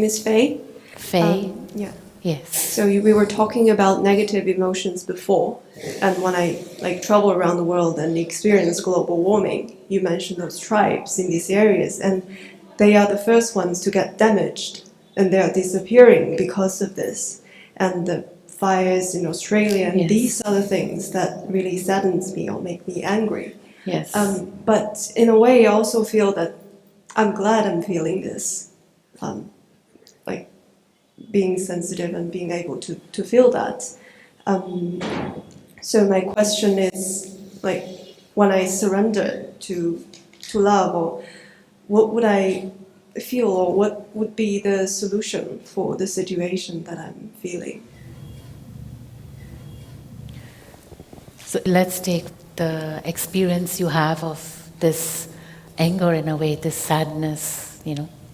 is Faye. Faye? Yeah. Yes. So we were talking about negative emotions before, and when I travel around the world and experience global warming, you mentioned those tribes in these areas, and they are the first ones to get damaged, and they are disappearing because of this. And the fires in Australia, and Yes. these are the things that really saddens me or make me angry. Yes. But in a way, I also feel that I'm glad I'm feeling this, like being sensitive and being able to feel that. So my question is, like, when I surrender to love, or what would I feel, or what would be the solution for the situation that I'm feeling? So let's take the experience you have of this anger, in a way, this sadness,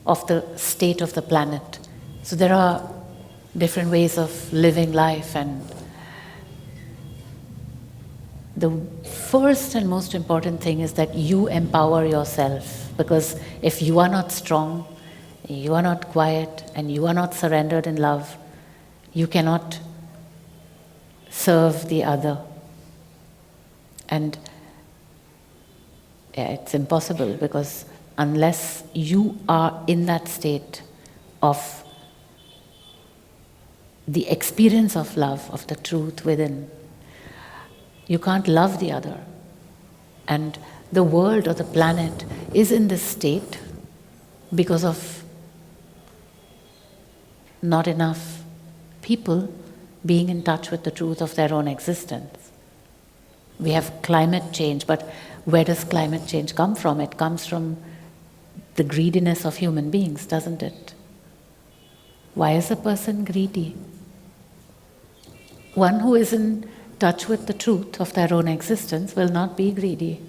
of the state of the planet. So there are different ways of living life, and the first and most important thing is that you empower yourself, because if you are not strong, you are not quiet, and you are not surrendered in love, you cannot serve the other. And it's impossible, because unless you are in that state of the experience of love, of the truth within, you can't love the other. And the world or the planet is in this state because of not enough people being in touch with the truth of their own existence. We have climate change, but where does climate change come from? It comes from the greediness of human beings, doesn't it? Why is a person greedy? One who is in touch with the truth of their own existence will not be greedy.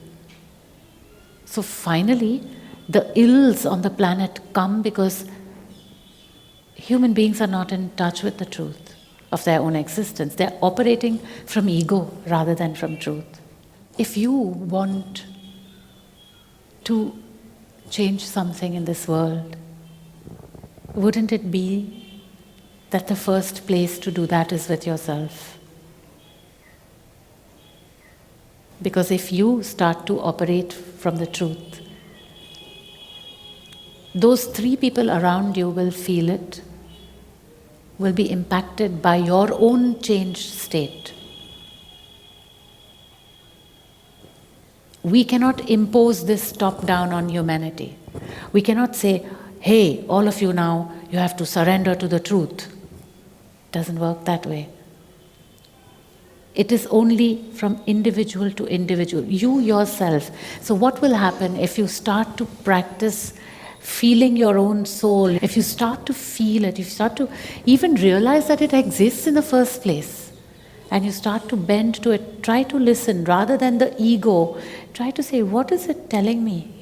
So finally, the ills on the planet come because human beings are not in touch with the truth of their own existence. They're operating from ego rather than from truth. If you want to change something in this world, wouldn't it be that the first place to do that is with yourself? Because if you start to operate from the truth, those three people around you will feel it, will be impacted by your own changed state. We cannot impose this top-down on humanity. We cannot say, hey, all of you now, you have to surrender to the truth. It doesn't work that way. It is only from individual to individual, you yourself. So what will happen if you start to practice feeling your own soul, if you start to feel it, if you start to even realize that it exists in the first place, and you start to bend to it, try to listen rather than the ego, try to say, what is it telling me,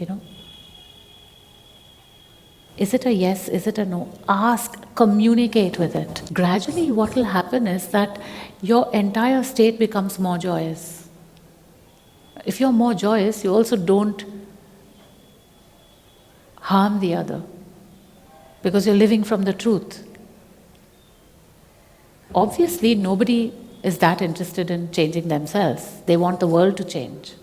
Is it a yes? Is it a no? Ask, communicate with it. Gradually what will happen is that your entire state becomes more joyous. If you're more joyous, you also don't harm the other, because you're living from the truth. Obviously, nobody is that interested in changing themselves. They want the world to change.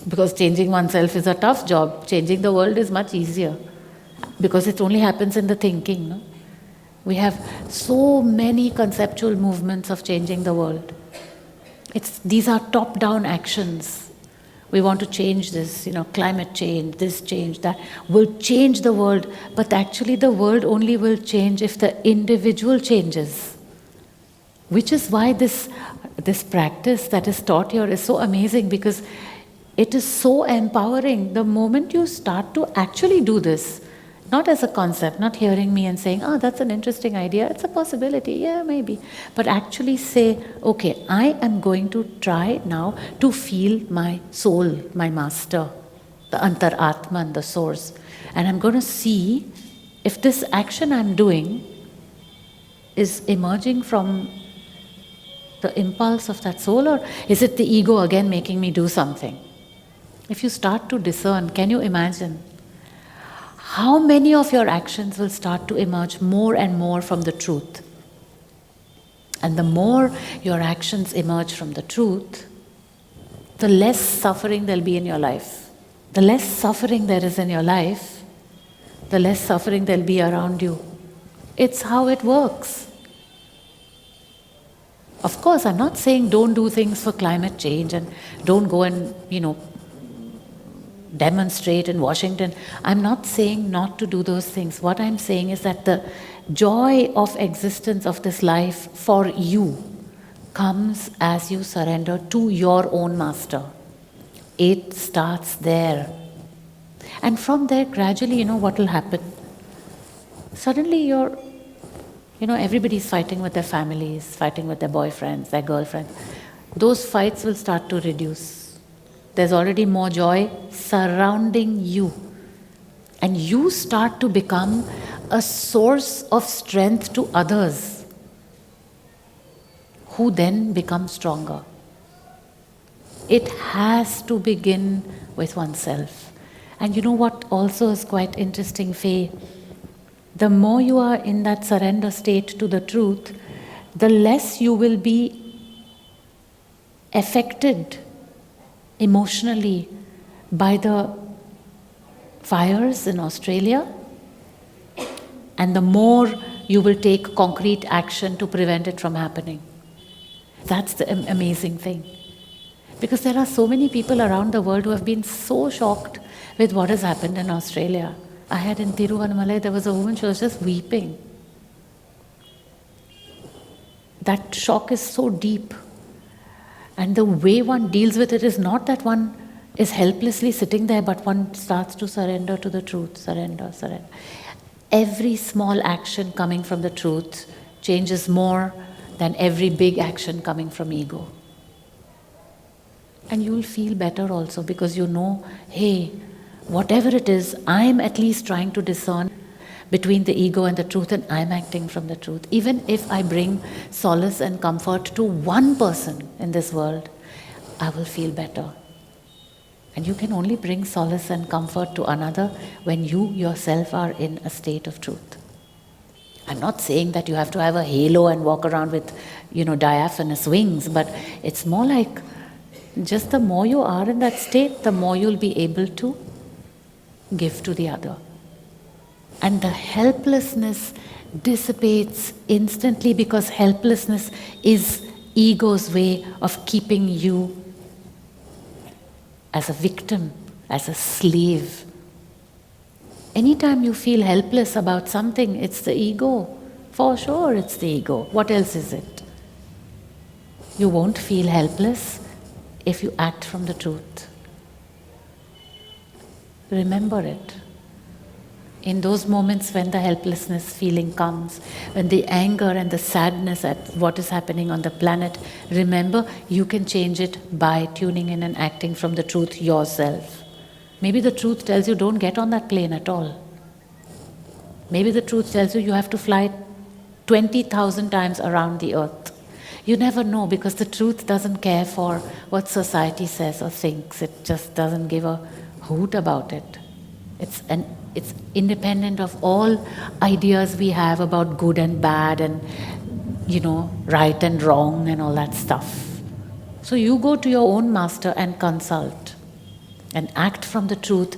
Because changing oneself is a tough job. Changing the world is much easier, because it only happens in the thinking. No? We have so many conceptual movements of changing the world. These are top-down actions. We want to change this, climate change, this change, that will change the world. But actually the world only will change if the individual changes. Which is why this practice that is taught here is so amazing, because it is so empowering. The moment you start to actually do this, not as a concept, not hearing me and saying, oh, that's an interesting idea, it's a possibility, yeah, maybe. But actually say, okay, I am going to try now to feel my soul, my master, the Antaratman, the source. And I'm going to see if this action I'm doing is emerging from the impulse of that soul, or is it the ego again making me do something? If you start to discern, can you imagine how many of your actions will start to emerge more and more from the truth? And the more your actions emerge from the truth, the less suffering there'll be in your life. The less suffering there is in your life, the less suffering there'll be around you. It's how it works. Of course, I'm not saying don't do things for climate change and don't go and, demonstrate in Washington. I'm not saying not to do those things. What I'm saying is that the joy of existence of this life for you comes as you surrender to your own master. It starts there. And from there, gradually, what will happen? Suddenly everybody's fighting with their families, fighting with their boyfriends, their girlfriends. Those fights will start to reduce. There's already more joy surrounding you. And you start to become a source of strength to others, who then become stronger. It has to begin with oneself. And you know what also is quite interesting, Faye? The more you are in that surrender state to the truth, the less you will be affected emotionally by the fires in Australia, and the more you will take concrete action to prevent it from happening. That's the amazing thing. Because there are so many people around the world who have been so shocked with what has happened in Australia. I had in Tiruvannamalai, there was a woman, she was just weeping. That shock is so deep. And the way one deals with it is not that one is helplessly sitting there, but one starts to surrender to the truth, surrender. Every small action coming from the truth changes more than every big action coming from ego. And you'll feel better also, because hey, whatever it is, I'm at least trying to discern between the ego and the truth, and I'm acting from the truth. Even if I bring solace and comfort to one person in this world, I will feel better. And you can only bring solace and comfort to another when you yourself are in a state of truth. I'm not saying that you have to have a halo and walk around with, diaphanous wings, but it's more like just the more you are in that state, the more you'll be able to give to the other. And the helplessness dissipates instantly, because helplessness is ego's way of keeping you as a victim, as a slave. Anytime you feel helpless about something, it's the ego. For sure, it's the ego. What else is it? You won't feel helpless if you act from the truth. Remember it. In those moments when the helplessness feeling comes, when the anger and the sadness at what is happening on the planet, remember you can change it by tuning in and acting from the truth yourself. Maybe the truth tells you don't get on that plane at all. Maybe the truth tells you have to fly 20,000 times around the earth. You never know, because the truth doesn't care for what society says or thinks. It just doesn't give a hoot about it. It's independent of all ideas we have about good and bad and, right and wrong and all that stuff. So you go to your own master and consult and act from the truth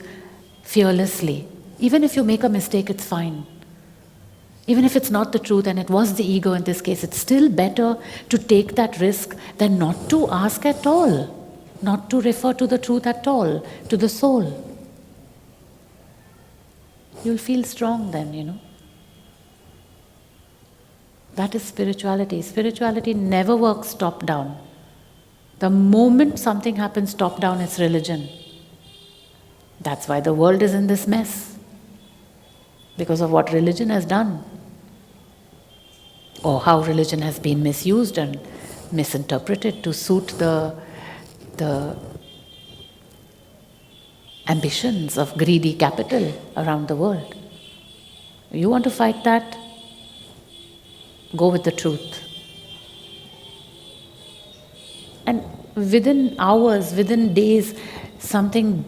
fearlessly. Even if you make a mistake, it's fine. Even if it's not the truth and it was the ego in this case, it's still better to take that risk than not to ask at all, not to refer to the truth at all, to the soul. You'll feel strong then, That is spirituality. Spirituality never works top down. The moment something happens top down, it's religion. That's why the world is in this mess. Because of what religion has done. Or how religion has been misused and misinterpreted to suit the ambitions of greedy capital around the world. You want to fight that? Go with the truth. And within hours, within days, something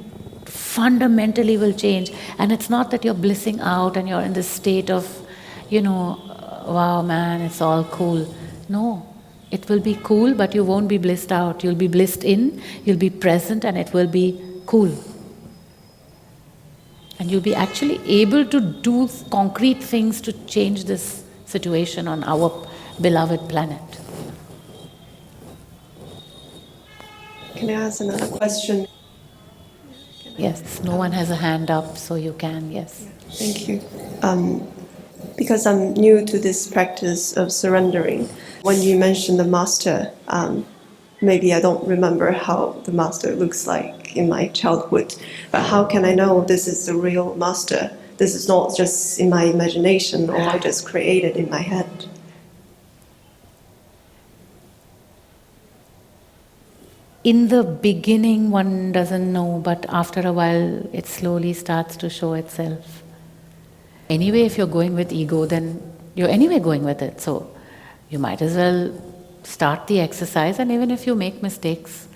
fundamentally will change. And it's not that you're blissing out and you're in this state of, wow, man, it's all cool. No, it will be cool, but you won't be blissed out. You'll be blissed in, you'll be present, and it will be cool. And you'll be actually able to do concrete things to change this situation on our beloved planet. Can I ask another question? Yes, no one has a hand up, so you can, yes. Thank you. Because I'm new to this practice of surrendering, when you mentioned the master, maybe I don't remember how the master looks like in my childhood, but how can I know this is the real master? This is not just in my imagination or I just created in my head. In the beginning, one doesn't know, but after a while, it slowly starts to show itself. Anyway, if you're going with ego, then you're anyway going with it. So you might as well start the exercise, and even if you make mistakes,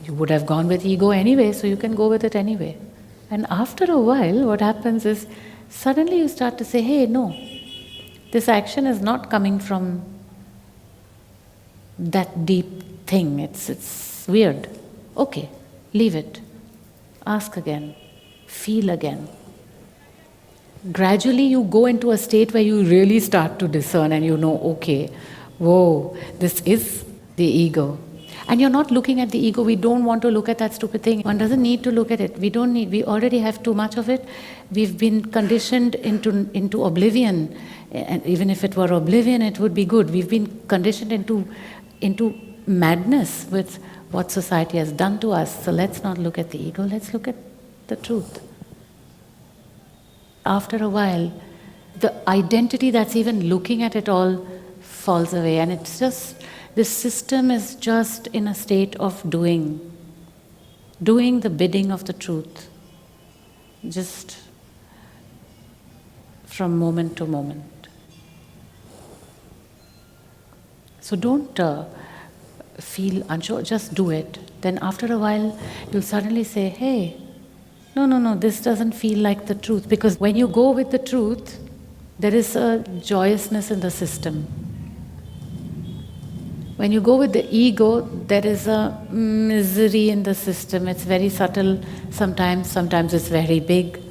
you would have gone with ego anyway, so you can go with it anyway. And after a while, what happens is suddenly you start to say, hey, no, this action is not coming from that deep thing. It's weird. Okay, leave it. Ask again. Feel again. Gradually you go into a state where you really start to discern and you know, okay, whoa, this is the ego. And you're not looking at the ego. We don't want to look at that stupid thing. One doesn't need to look at it. We already have too much of it. We've been conditioned into oblivion. And even if it were oblivion, it would be good. We've been conditioned into madness with what society has done to us. So let's not look at the ego, let's look at the truth. After a while, the identity that's even looking at it all falls away, and it's just, this system is just in a state of doing the bidding of the truth, just from moment to moment. So don't feel unsure, just do it. Then after a while, you'll suddenly say, hey, no, this doesn't feel like the truth. Because when you go with the truth, there is a joyousness in the system. When you go with the ego, there is a misery in the system. It's very subtle sometimes it's very big.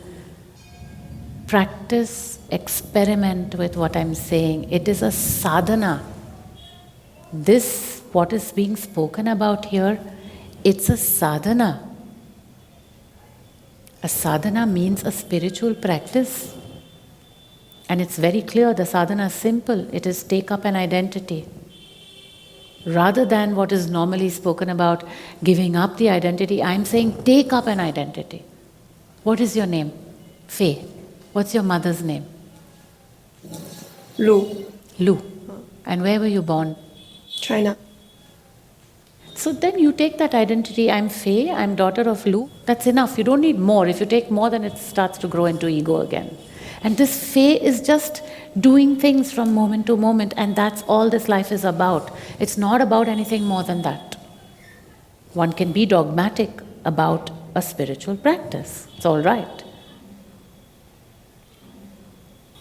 Practice, experiment with what I'm saying. It is a sadhana. This, what is being spoken about here, it's a sadhana. A sadhana means a spiritual practice. And it's very clear, the sadhana is simple. It is take up an identity. Rather than what is normally spoken about, giving up the identity, I'm saying take up an identity. What is your name? Faye. What's your mother's name? Lu. Lu. And where were you born? China. So then you take that identity, I'm Faye, I'm daughter of Lu. That's enough. You don't need more. If you take more, then it starts to grow into ego again. And this Faye is just doing things from moment to moment, and that's all this life is about. It's not about anything more than that. One can be dogmatic about a spiritual practice. It's all right.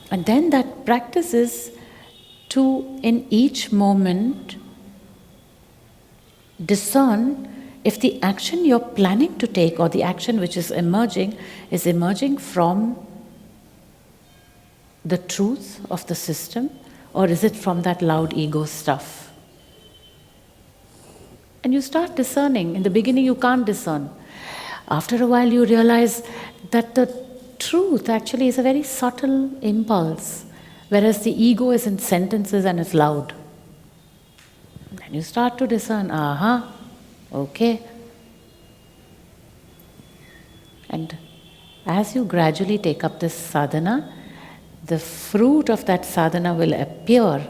And then that practice is to, in each moment, discern if the action you're planning to take or the action which is emerging from the truth of the system, or is it from that loud ego stuff? And you start discerning. In the beginning you can't discern. After a while you realize that the truth actually is a very subtle impulse, whereas the ego is in sentences and is loud. And you start to discern, okay. And as you gradually take up this sadhana, the fruit of that sadhana will appear,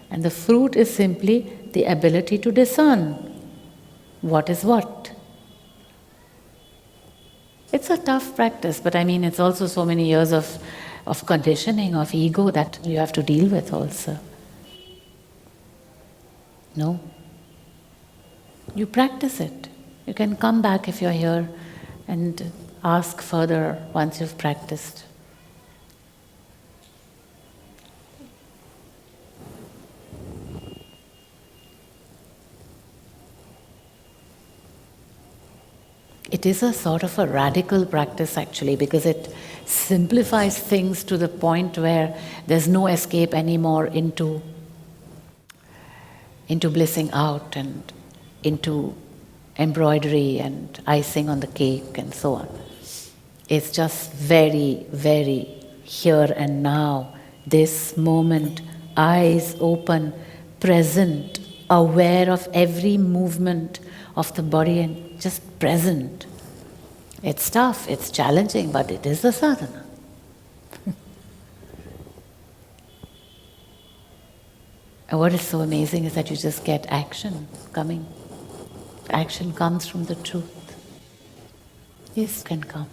and the fruit is simply the ability to discern what is what. It's a tough practice, but I mean, it's also so many years of conditioning of ego that you have to deal with also. No. You practice it. You can come back if you're here and ask further once you've practiced. It is a sort of a radical practice actually, because it simplifies things to the point where there's no escape anymore into blissing out and into embroidery and icing on the cake and so on. It's just very, very here and now, this moment, eyes open, present, aware of every movement of the body and just present. It's tough, it's challenging, but it is a sadhana. And what is so amazing is that you just get action coming. Action comes from the truth. Yes, can come.